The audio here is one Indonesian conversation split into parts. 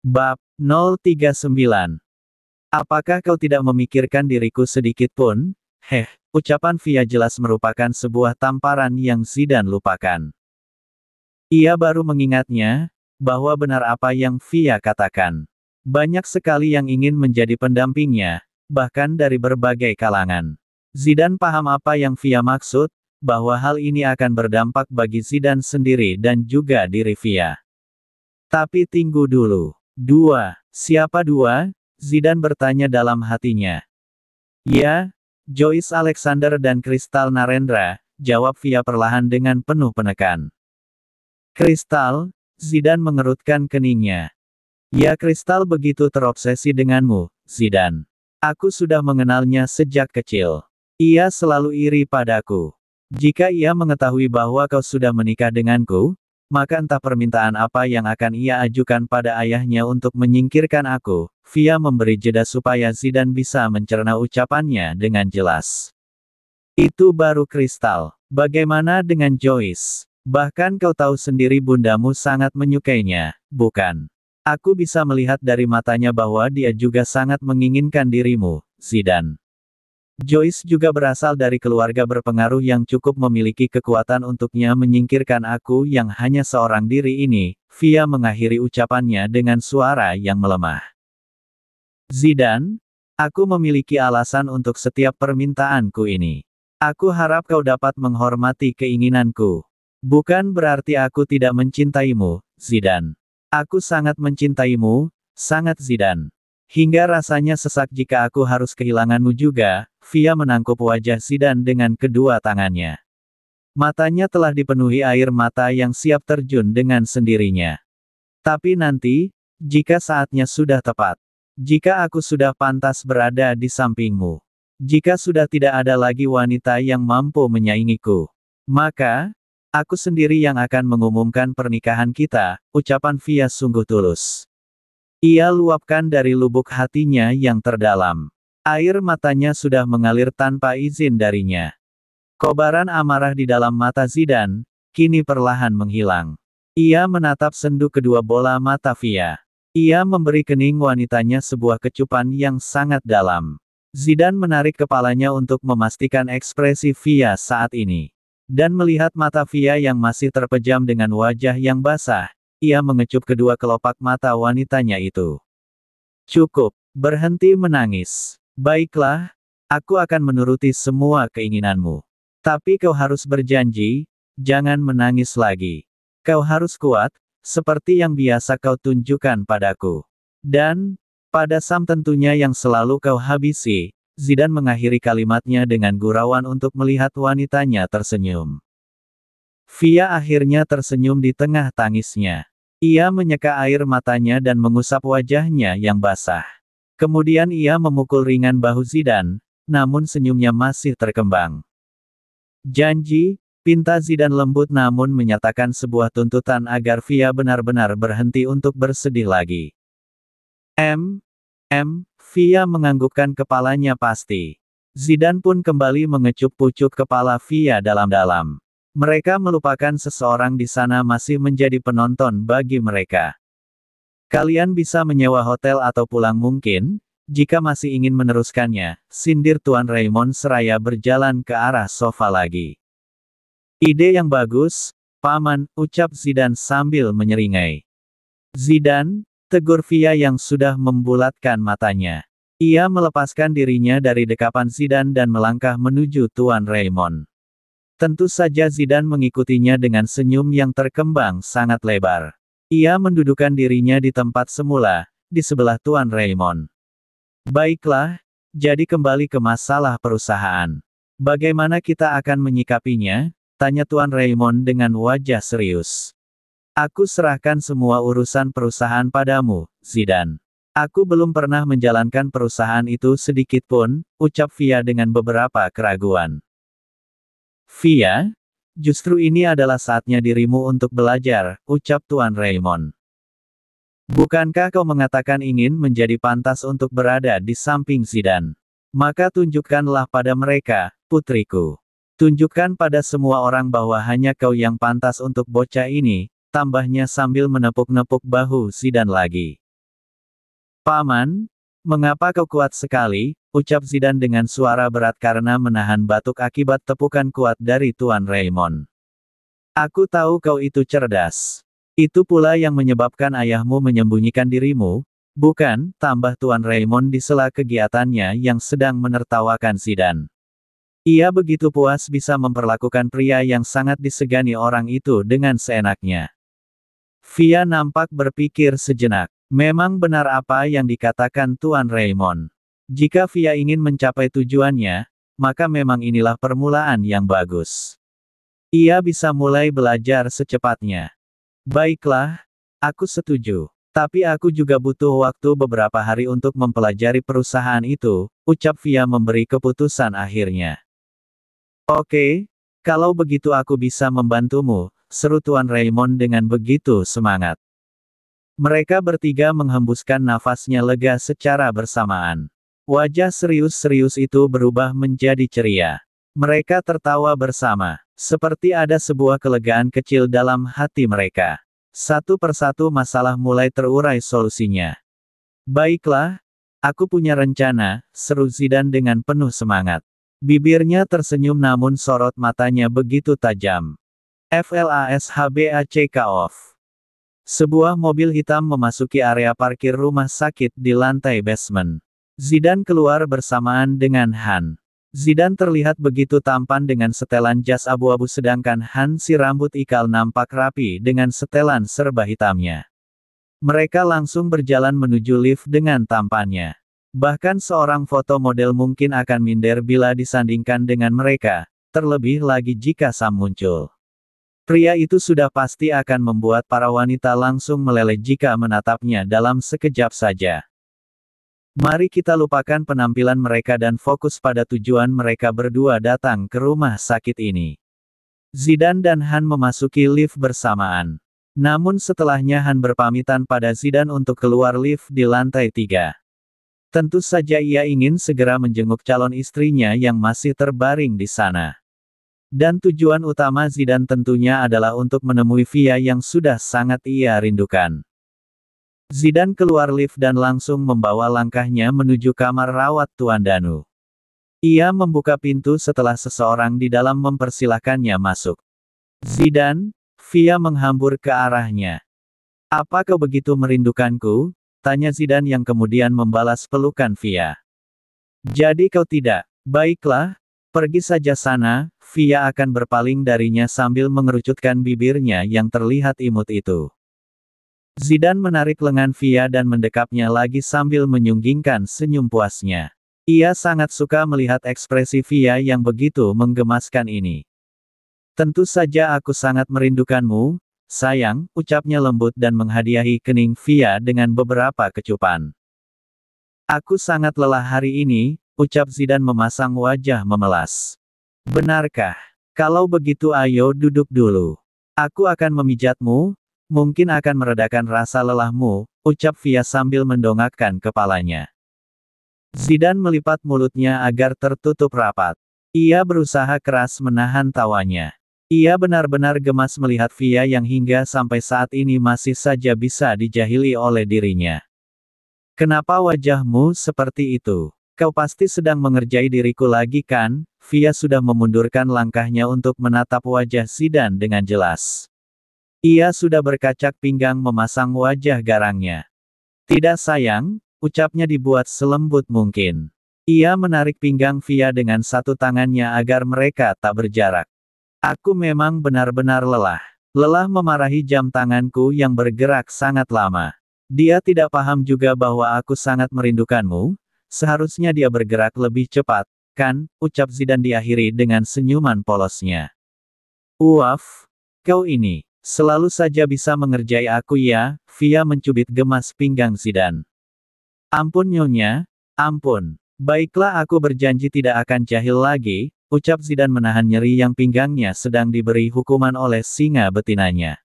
Bab 039. Apakah kau tidak memikirkan diriku sedikit pun? Ucapan Via jelas merupakan sebuah tamparan yang Zidane lupakan. Ia baru mengingatnya, bahwa benar apa yang Via katakan. Banyak sekali yang ingin menjadi pendampingnya, bahkan dari berbagai kalangan. Zidane paham apa yang Via maksud, bahwa hal ini akan berdampak bagi Zidane sendiri dan juga diri Via. Tapi tunggu dulu. Siapa dua? Zidane bertanya dalam hatinya. Ya, Joyce Alexander dan Kristal Narendra, jawab Via perlahan dengan penuh penekan. Kristal, Zidane mengerutkan keningnya. Ya, Kristal begitu terobsesi denganmu, Zidane. Aku sudah mengenalnya sejak kecil. Ia selalu iri padaku. Jika ia mengetahui bahwa kau sudah menikah denganku, maka entah permintaan apa yang akan ia ajukan pada ayahnya untuk menyingkirkan aku. Via memberi jeda supaya Zidane bisa mencerna ucapannya dengan jelas. Itu baru Kristal. Bagaimana dengan Joyce? Bahkan kau tahu sendiri bundamu sangat menyukainya, bukan? Aku bisa melihat dari matanya bahwa dia juga sangat menginginkan dirimu, Zidane. Joyce juga berasal dari keluarga berpengaruh yang cukup memiliki kekuatan untuknya menyingkirkan aku yang hanya seorang diri ini. Via mengakhiri ucapannya dengan suara yang melemah. Zidane, aku memiliki alasan untuk setiap permintaanku ini. Aku harap kau dapat menghormati keinginanku. Bukan berarti aku tidak mencintaimu, Zidane. Aku sangat mencintaimu, sangat Zidane. Hingga rasanya sesak jika aku harus kehilanganmu juga. Via menangkup wajah Zidane dengan kedua tangannya. Matanya telah dipenuhi air mata yang siap terjun dengan sendirinya. Tapi nanti, jika saatnya sudah tepat. Jika aku sudah pantas berada di sampingmu. Jika sudah tidak ada lagi wanita yang mampu menyaingiku. Maka, aku sendiri yang akan mengumumkan pernikahan kita, ucapan Via sungguh tulus. Ia luapkan dari lubuk hatinya yang terdalam. Air matanya sudah mengalir tanpa izin darinya. Kobaran amarah di dalam mata Zidane, kini perlahan menghilang. Ia menatap sendu kedua bola mata Via. Ia memberi kening wanitanya sebuah kecupan yang sangat dalam. Zidane menarik kepalanya untuk memastikan ekspresi Via saat ini. Dan melihat mata Via yang masih terpejam dengan wajah yang basah, ia mengecup kedua kelopak mata wanitanya itu. Cukup, berhenti menangis. Baiklah, aku akan menuruti semua keinginanmu. Tapi kau harus berjanji, jangan menangis lagi. Kau harus kuat, seperti yang biasa kau tunjukkan padaku. Dan, pada Sam tentunya yang selalu kau habisi. Zidane mengakhiri kalimatnya dengan gurauan untuk melihat wanitanya tersenyum. Via akhirnya tersenyum di tengah tangisnya. Ia menyeka air matanya dan mengusap wajahnya yang basah. Kemudian ia memukul ringan bahu Zidane, namun senyumnya masih terkembang. Janji, pinta Zidane lembut namun menyatakan sebuah tuntutan agar Via benar-benar berhenti untuk bersedih lagi. Via menganggukkan kepalanya pasti. Zidane pun kembali mengecup pucuk kepala Via dalam-dalam. Mereka melupakan seseorang di sana masih menjadi penonton bagi mereka. Kalian bisa menyewa hotel atau pulang mungkin, jika masih ingin meneruskannya, sindir Tuan Raymond seraya berjalan ke arah sofa lagi. Ide yang bagus, Paman, ucap Zidane sambil menyeringai. Zidane, tegur Via yang sudah membulatkan matanya. Ia melepaskan dirinya dari dekapan Zidane dan melangkah menuju Tuan Raymond. Tentu saja Zidane mengikutinya dengan senyum yang terkembang sangat lebar. Ia mendudukan dirinya di tempat semula, di sebelah Tuan Raymond. Baiklah, jadi kembali ke masalah perusahaan. Bagaimana kita akan menyikapinya? Tanya Tuan Raymond dengan wajah serius. Aku serahkan semua urusan perusahaan padamu, Zidane. Aku belum pernah menjalankan perusahaan itu sedikit pun, ucap Via dengan beberapa keraguan. Via, justru ini adalah saatnya dirimu untuk belajar, ucap Tuan Raymond. Bukankah kau mengatakan ingin menjadi pantas untuk berada di samping Zidane? Maka tunjukkanlah pada mereka, putriku. Tunjukkan pada semua orang bahwa hanya kau yang pantas untuk bocah ini, tambahnya sambil menepuk-nepuk bahu Zidane lagi. Paman, mengapa kau kuat sekali, ucap Zidane dengan suara berat karena menahan batuk akibat tepukan kuat dari Tuan Raymond. Aku tahu kau itu cerdas. Itu pula yang menyebabkan ayahmu menyembunyikan dirimu, bukan? Tambah Tuan Raymond di sela kegiatannya yang sedang menertawakan Zidane. Ia begitu puas bisa memperlakukan pria yang sangat disegani orang itu dengan seenaknya. Via nampak berpikir sejenak. Memang benar apa yang dikatakan Tuan Raymond. Jika Via ingin mencapai tujuannya, maka memang inilah permulaan yang bagus. Ia bisa mulai belajar secepatnya. Baiklah, aku setuju. Tapi aku juga butuh waktu beberapa hari untuk mempelajari perusahaan itu, ucap Via memberi keputusan akhirnya. Oke, kalau begitu aku bisa membantumu, seru Tuan Raymond dengan begitu semangat. Mereka bertiga menghembuskan nafasnya lega secara bersamaan. Wajah serius-serius itu berubah menjadi ceria. Mereka tertawa bersama. Seperti ada sebuah kelegaan kecil dalam hati mereka. Satu persatu masalah mulai terurai solusinya. Baiklah, aku punya rencana, seru Zidane dengan penuh semangat. Bibirnya tersenyum namun sorot matanya begitu tajam. FLASHBACK off. Sebuah mobil hitam memasuki area parkir rumah sakit di lantai basement. Zidane keluar bersamaan dengan Han. Zidane terlihat begitu tampan dengan setelan jas abu-abu sedangkan Han si rambut ikal nampak rapi dengan setelan serba hitamnya. Mereka langsung berjalan menuju lift dengan tampannya. Bahkan seorang foto model mungkin akan minder bila disandingkan dengan mereka, terlebih lagi jika Sam muncul. Pria itu sudah pasti akan membuat para wanita langsung meleleh jika menatapnya dalam sekejap saja. Mari kita lupakan penampilan mereka dan fokus pada tujuan mereka berdua datang ke rumah sakit ini. Zidane dan Han memasuki lift bersamaan. Namun setelahnya Han berpamitan pada Zidane untuk keluar lift di lantai 3. Tentu saja ia ingin segera menjenguk calon istrinya yang masih terbaring di sana. Dan tujuan utama Zidane tentunya adalah untuk menemui Via yang sudah sangat ia rindukan. Zidane keluar lift dan langsung membawa langkahnya menuju kamar rawat Tuan Danu. Ia membuka pintu setelah seseorang di dalam mempersilahkannya masuk. Zidane, Via menghambur ke arahnya. Apa kau begitu merindukanku? Tanya Zidane yang kemudian membalas pelukan Via. Jadi kau tidak? Baiklah, pergi saja sana, Via akan berpaling darinya sambil mengerucutkan bibirnya yang terlihat imut itu. Zidane menarik lengan Via dan mendekapnya lagi sambil menyunggingkan senyum puasnya. Ia sangat suka melihat ekspresi Via yang begitu menggemaskan ini. Tentu saja aku sangat merindukanmu, sayang, ucapnya lembut dan menghadiahi kening Via dengan beberapa kecupan. Aku sangat lelah hari ini, ucap Zidane memasang wajah memelas. Benarkah? Kalau begitu ayo duduk dulu. Aku akan memijatmu, mungkin akan meredakan rasa lelahmu, ucap Via sambil mendongakkan kepalanya. Zidane melipat mulutnya agar tertutup rapat. Ia berusaha keras menahan tawanya. Ia benar-benar gemas melihat Via yang hingga sampai saat ini masih saja bisa dijahili oleh dirinya. Kenapa wajahmu seperti itu? Kau pasti sedang mengerjai diriku lagi kan? Via sudah memundurkan langkahnya untuk menatap wajah Zidane dengan jelas. Ia sudah berkacak pinggang memasang wajah garangnya. Tidak sayang, ucapnya dibuat selembut mungkin. Ia menarik pinggang Via dengan satu tangannya agar mereka tak berjarak. Aku memang benar-benar lelah. Lelah memarahi jam tanganku yang bergerak sangat lama. Dia tidak paham juga bahwa aku sangat merindukanmu. Seharusnya dia bergerak lebih cepat, kan? Ucap Zidane diakhiri dengan senyuman polosnya. Uaf, kau ini. Selalu saja bisa mengerjai aku ya, Via mencubit gemas pinggang Zidane. Ampun nyonya, ampun. Baiklah aku berjanji tidak akan jahil lagi, ucap Zidane menahan nyeri yang pinggangnya sedang diberi hukuman oleh singa betinanya.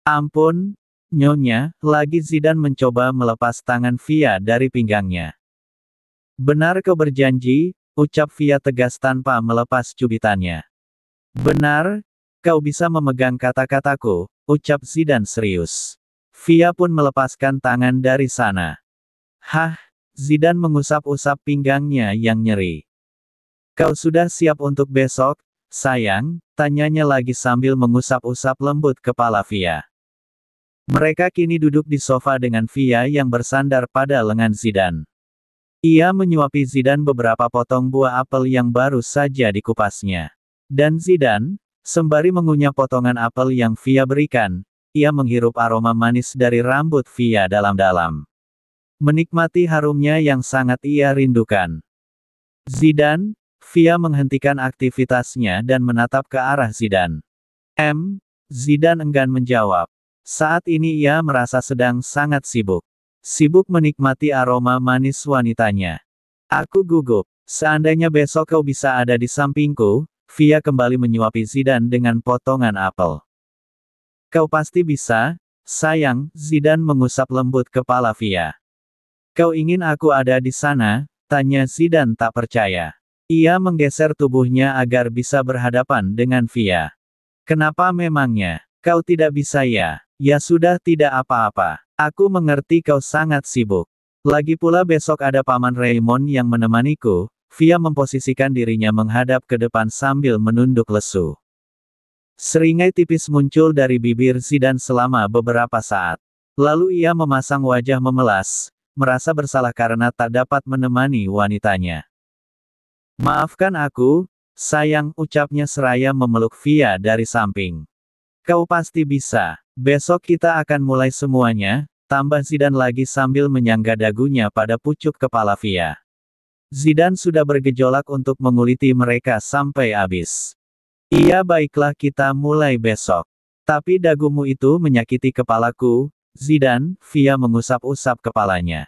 Ampun, nyonya, lagi Zidane mencoba melepas tangan Via dari pinggangnya. Benar kau berjanji, ucap Via tegas tanpa melepas cubitannya. Benar, kau bisa memegang kata-kataku, ucap Zidane serius. Via pun melepaskan tangan dari sana. Hah, Zidane mengusap-usap pinggangnya yang nyeri. Kau sudah siap untuk besok, sayang? Tanyanya lagi sambil mengusap-usap lembut kepala Via. Mereka kini duduk di sofa dengan Via yang bersandar pada lengan Zidane. Ia menyuapi Zidane beberapa potong buah apel yang baru saja dikupasnya. Dan Zidane, sembari mengunyah potongan apel yang Via berikan, ia menghirup aroma manis dari rambut Via dalam-dalam. Menikmati harumnya yang sangat ia rindukan. Zidane, Via menghentikan aktivitasnya dan menatap ke arah Zidane. Zidane enggan menjawab. Saat ini ia merasa sedang sangat sibuk. Sibuk menikmati aroma manis wanitanya. Aku gugup. Seandainya besok kau bisa ada di sampingku, Via kembali menyuapi Zidane dengan potongan apel. Kau pasti bisa, sayang, Zidane mengusap lembut kepala Via. Kau ingin aku ada di sana? Tanya Zidane tak percaya. Ia menggeser tubuhnya agar bisa berhadapan dengan Via. Kenapa memangnya? Kau tidak bisa ya? Ya sudah tidak apa-apa. Aku mengerti kau sangat sibuk. Lagi pula besok ada Paman Raymond yang menemaniku. Via memposisikan dirinya menghadap ke depan sambil menunduk lesu. Seringai tipis muncul dari bibir Zidane selama beberapa saat. Lalu ia memasang wajah memelas, merasa bersalah karena tak dapat menemani wanitanya. Maafkan aku, sayang, ucapnya seraya memeluk Via dari samping. Kau pasti bisa. Besok kita akan mulai semuanya, tambah Zidane lagi sambil menyangga dagunya pada pucuk kepala Via. Zidane sudah bergejolak untuk menguliti mereka sampai habis. Iya baiklah kita mulai besok. Tapi dagumu itu menyakiti kepalaku, Zidane, Via mengusap-usap kepalanya.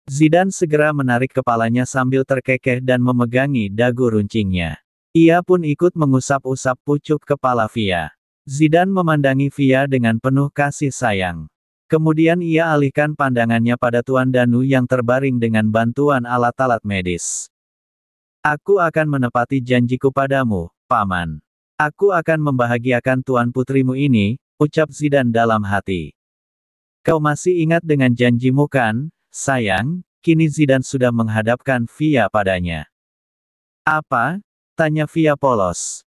Zidane segera menarik kepalanya sambil terkekeh dan memegangi dagu runcingnya. Ia pun ikut mengusap-usap pucuk kepala Via. Zidane memandangi Via dengan penuh kasih sayang. Kemudian ia alihkan pandangannya pada Tuan Danu yang terbaring dengan bantuan alat-alat medis. Aku akan menepati janjiku padamu, Paman. Aku akan membahagiakan Tuan Putrimu ini, ucap Zidane dalam hati. Kau masih ingat dengan janjimu kan, sayang? Kini Zidane sudah menghadapkan Via padanya. Apa? Tanya Via polos.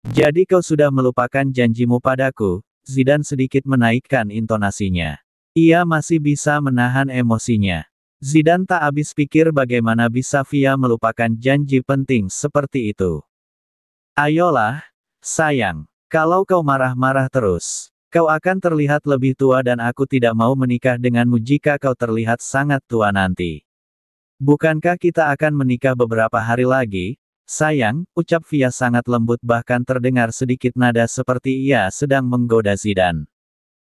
Jadi kau sudah melupakan janjimu padaku? Zidane sedikit menaikkan intonasinya. Ia masih bisa menahan emosinya. Zidane tak habis pikir bagaimana bisa Via melupakan janji penting seperti itu. Ayolah, sayang. Kalau kau marah-marah terus, kau akan terlihat lebih tua dan aku tidak mau menikah denganmu jika kau terlihat sangat tua nanti. Bukankah kita akan menikah beberapa hari lagi? Sayang, ucap Via sangat lembut bahkan terdengar sedikit nada seperti ia sedang menggoda Zidane.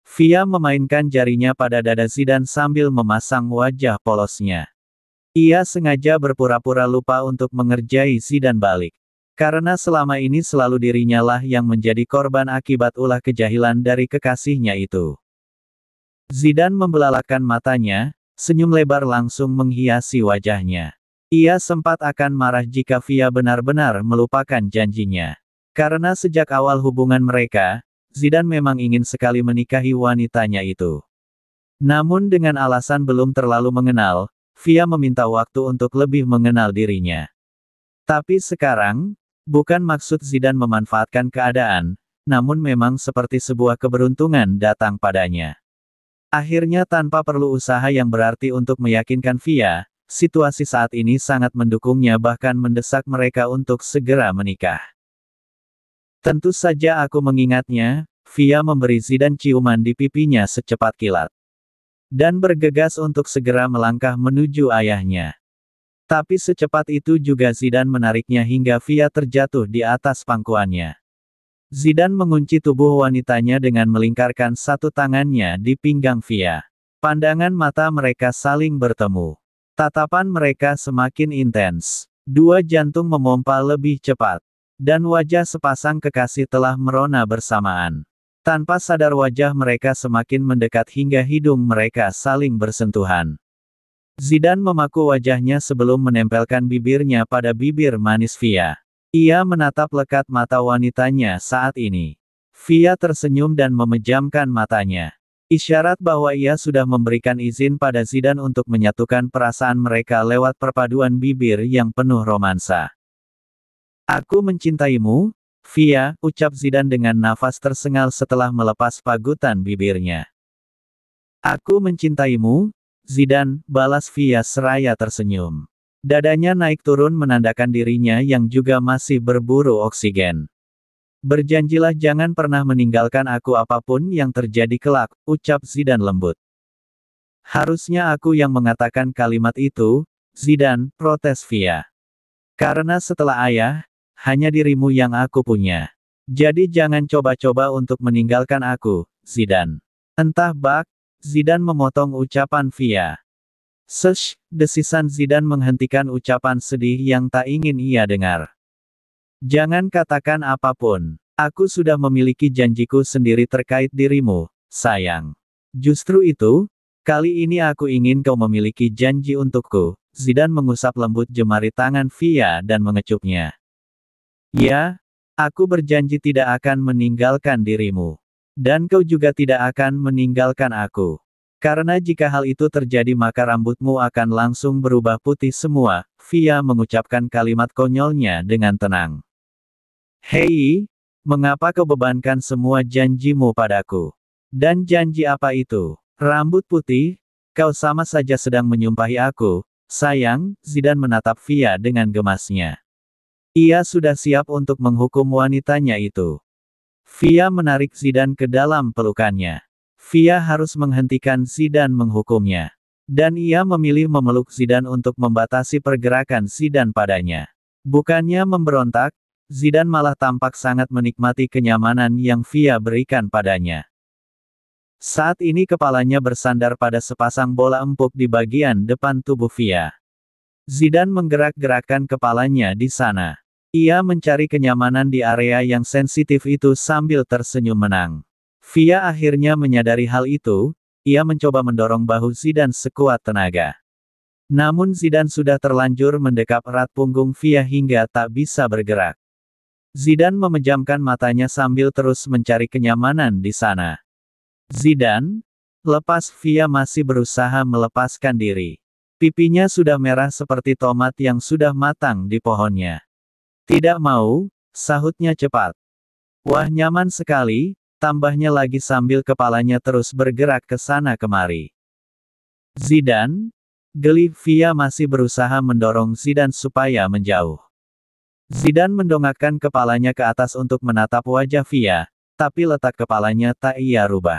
Via memainkan jarinya pada dada Zidane sambil memasang wajah polosnya. Ia sengaja berpura-pura lupa untuk mengerjai Zidane balik. Karena selama ini selalu dirinya lah yang menjadi korban akibat ulah kejahilan dari kekasihnya itu. Zidane membelalakan matanya, senyum lebar langsung menghiasi wajahnya. Ia sempat akan marah jika Via benar-benar melupakan janjinya. Karena sejak awal hubungan mereka, Zidane memang ingin sekali menikahi wanitanya itu. Namun dengan alasan belum terlalu mengenal, Via meminta waktu untuk lebih mengenal dirinya. Tapi sekarang, bukan maksud Zidane memanfaatkan keadaan, namun memang seperti sebuah keberuntungan datang padanya. Akhirnya tanpa perlu usaha yang berarti untuk meyakinkan Via, situasi saat ini sangat mendukungnya bahkan mendesak mereka untuk segera menikah. Tentu saja aku mengingatnya, Via memberi Zidane ciuman di pipinya secepat kilat. Dan bergegas untuk segera melangkah menuju ayahnya. Tapi secepat itu juga Zidane menariknya hingga Via terjatuh di atas pangkuannya. Zidane mengunci tubuh wanitanya dengan melingkarkan satu tangannya di pinggang Via. Pandangan mata mereka saling bertemu. Tatapan mereka semakin intens. Dua jantung memompa lebih cepat. Dan wajah sepasang kekasih telah merona bersamaan. Tanpa sadar wajah mereka semakin mendekat hingga hidung mereka saling bersentuhan. Zidane memaku wajahnya sebelum menempelkan bibirnya pada bibir manis Via. Ia menatap lekat mata wanitanya saat ini. Via tersenyum dan memejamkan matanya. Isyarat bahwa ia sudah memberikan izin pada Zidane untuk menyatukan perasaan mereka lewat perpaduan bibir yang penuh romansa. Aku mencintaimu, Via, ucap Zidane dengan nafas tersengal setelah melepas pagutan bibirnya. Aku mencintaimu, Zidane, balas Via seraya tersenyum. Dadanya naik turun menandakan dirinya yang juga masih berburu oksigen. Berjanjilah jangan pernah meninggalkan aku apapun yang terjadi kelak, ucap Zidane lembut. Harusnya aku yang mengatakan kalimat itu, Zidane, protes Via. Karena setelah ayah, hanya dirimu yang aku punya. Jadi jangan coba-coba untuk meninggalkan aku, Zidane. Entah bak, Zidane memotong ucapan Via. Sesh, desisan Zidane menghentikan ucapan sedih yang tak ingin ia dengar. Jangan katakan apapun. Aku sudah memiliki janjiku sendiri terkait dirimu, sayang. Justru itu, kali ini aku ingin kau memiliki janji untukku. Zidane mengusap lembut jemari tangan Via dan mengecupnya. Ya, aku berjanji tidak akan meninggalkan dirimu. Dan kau juga tidak akan meninggalkan aku. Karena jika hal itu terjadi maka rambutmu akan langsung berubah putih semua. Via mengucapkan kalimat konyolnya dengan tenang. Hei, mengapa kau bebankan semua janjimu padaku? Dan janji apa itu? Rambut putih? Kau sama saja sedang menyumpahi aku, sayang. Zidane menatap Via dengan gemasnya. Ia sudah siap untuk menghukum wanitanya itu. Via menarik Zidane ke dalam pelukannya. Via harus menghentikan Zidane menghukumnya. Dan ia memilih memeluk Zidane untuk membatasi pergerakan Zidane padanya. Bukannya memberontak, Zidane malah tampak sangat menikmati kenyamanan yang Via berikan padanya. Saat ini kepalanya bersandar pada sepasang bola empuk di bagian depan tubuh Via. Zidane menggerak-gerakkan kepalanya di sana. Ia mencari kenyamanan di area yang sensitif itu sambil tersenyum menang. Via akhirnya menyadari hal itu, ia mencoba mendorong bahu Zidane sekuat tenaga. Namun Zidane sudah terlanjur mendekap erat punggung Via hingga tak bisa bergerak. Zidane memejamkan matanya sambil terus mencari kenyamanan di sana. Zidane, lepas. Via masih berusaha melepaskan diri. Pipinya sudah merah seperti tomat yang sudah matang di pohonnya. Tidak mau, sahutnya cepat. Wah, nyaman sekali, tambahnya lagi sambil kepalanya terus bergerak ke sana kemari. Zidane, geli. Via masih berusaha mendorong Zidane supaya menjauh. Zidane mendongakkan kepalanya ke atas untuk menatap wajah Via, tapi letak kepalanya tak ia rubah.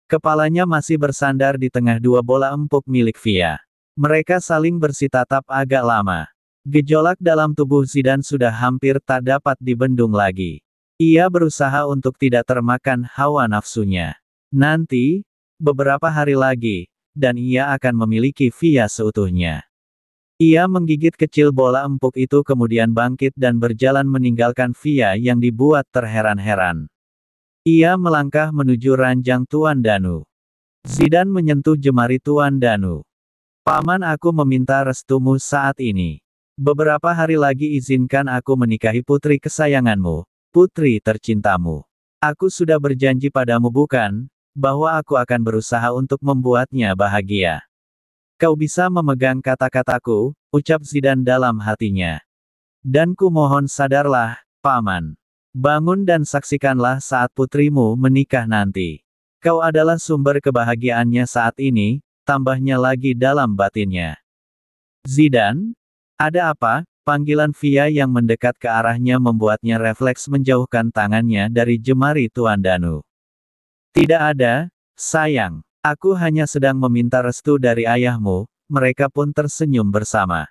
Kepalanya masih bersandar di tengah dua bola empuk milik Via. Mereka saling bersitatap agak lama. Gejolak dalam tubuh Zidane sudah hampir tak dapat dibendung lagi. Ia berusaha untuk tidak termakan hawa nafsunya. Nanti, beberapa hari lagi, dan ia akan memiliki Via seutuhnya. Ia menggigit kecil bola empuk itu kemudian bangkit dan berjalan meninggalkan Via yang dibuat terheran-heran. Ia melangkah menuju ranjang Tuan Danu. Zidane menyentuh jemari Tuan Danu. Paman, aku meminta restumu saat ini. Beberapa hari lagi izinkan aku menikahi putri kesayanganmu, putri tercintamu. Aku sudah berjanji padamu bukan, bahwa aku akan berusaha untuk membuatnya bahagia. Kau bisa memegang kata-kataku, ucap Zidane dalam hatinya. Dan ku mohon sadarlah, Paman. Bangun dan saksikanlah saat putrimu menikah nanti. Kau adalah sumber kebahagiaannya saat ini, tambahnya lagi dalam batinnya. Zidane? Ada apa? Panggilan Via yang mendekat ke arahnya membuatnya refleks menjauhkan tangannya dari jemari Tuan Danu. Tidak ada, sayang. Aku hanya sedang meminta restu dari ayahmu. Mereka pun tersenyum bersama.